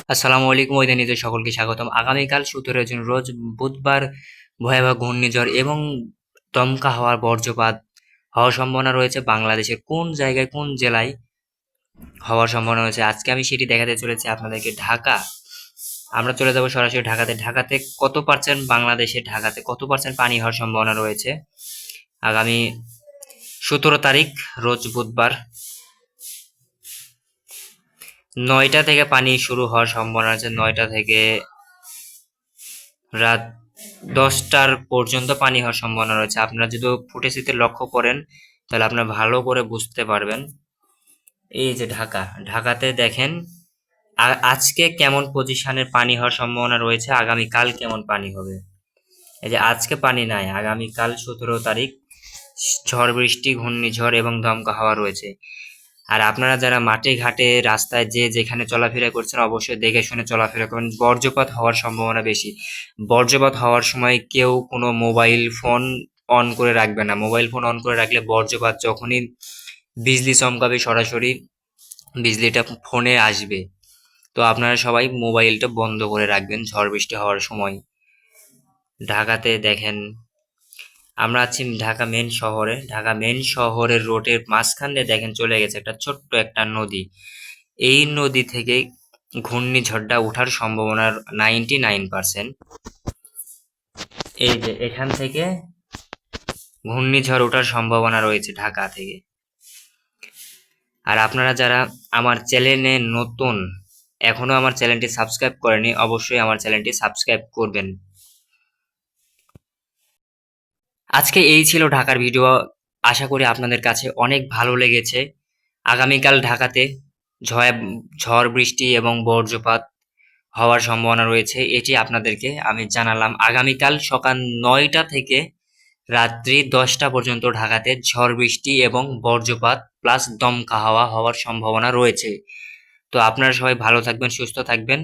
আসসালামু আলাইকুম ওইদিনীতে সকলকে স্বাগতম। আগামীকাল 17 জুন রোজ বুধবার ভয়াবহ ঘূর্ণিঝড় এবং দমকা হাওয়ার বজ্রপাত হওয়ার সম্ভাবনা রয়েছে। বাংলাদেশের কোন জায়গায় কোন জেলায় হওয়ার সম্ভাবনা রয়েছে আজকে আমি সেটি দেখাতে চলেছি আপনাদেরকে। আমরা চলে যাব সরাসরি ঢাকাতে। ঢাকাতে কত পার্সেন্ট, বাংলাদেশের ঢাকাতে কত পার্সেন্ট পানি হওয়ার সম্ভাবনা রয়েছে আগামী 17 তারিখ রোজ বুধবার 9টা থেকে পানি শুরু হওয়ার সম্ভাবনা আছে। 9টা থেকে রাত 10টার পর্যন্ত পানি হওয়ার সম্ভাবনা রয়েছে। আপনারা যদি ফুটেজটিতে লক্ষ্য করেন তাহলে আপনারা ভালো করে বুঝতে পারবেন। এই যে ঢাকাতে দেখেন আজকে কেমন পজিশনের পানি হওয়ার সম্ভাবনা রয়েছে, আগামীকাল কেমন পানি হবে। এই যে আজকে পানি নাই, আগামীকাল 17 তারিখ ঝড় বৃষ্টি, ঘূর্ণিঝড় এবং দমকা হাওয়া রয়েছে। আর আপনারা যারা মাঠে ঘাটে রাস্তায় যে যেখানে চলাফেরা করছেন অবশ্যই দেখে শুনে চলাফেরা করবেন। বজ্রপাত হওয়ার সম্ভাবনা বেশি। বজ্রপাত হওয়ার সময় কেউ কোনো মোবাইল ফোন অন করে রাখবে না। মোবাইল ফোন অন করে রাখলে বজ্রপাত যখনই বিজলি চমকাবে সরাসরি বিজলিটা ফোনে আসবে। তো আপনারা সবাই মোবাইলটা বন্ধ করে রাখবেন ঝড় বৃষ্টি হওয়ার সময়। ঢাকাতে দেখেন আমরা আছি ঢাকা মেন শহরে। ঢাকা মেন শহরের রোডের মাঝখান দিয়ে দেখেন চলে গেছে একটা ছোট্ট একটা নদী। এই নদী থেকে ঘূর্ণিঝড়টা ওঠার সম্ভাবনা 99%। এই যে এখান থেকে ঘূর্ণিঝড় ওঠার সম্ভাবনা রয়েছে ঢাকা থেকে। আর আপনারা যারা আমার চ্যানেলে নতুন, এখনো আমার চ্যানেলটি সাবস্ক্রাইব করেনি, অবশ্যই আমার চ্যানেলটি সাবস্ক্রাইব করবেন। আজকে এই ছিল ঢাকার ভিডিও। আশা করি আপনাদের কাছে অনেক ভালো লেগেছে। আগামীকাল ঢাকাতে ঝড় বৃষ্টি এবং বজ্রপাত হওয়ার সম্ভাবনা রয়েছে, এটি আপনাদেরকে আমি জানালাম। আগামীকাল সকাল 9টা থেকে রাত্রি 10টা পর্যন্ত ঢাকাতে ঝড় বৃষ্টি এবং বজ্রপাত প্লাস দমকা হাওয়া হওয়ার সম্ভাবনা রয়েছে। তো আপনারা সবাই ভালো থাকবেন, সুস্থ থাকবেন।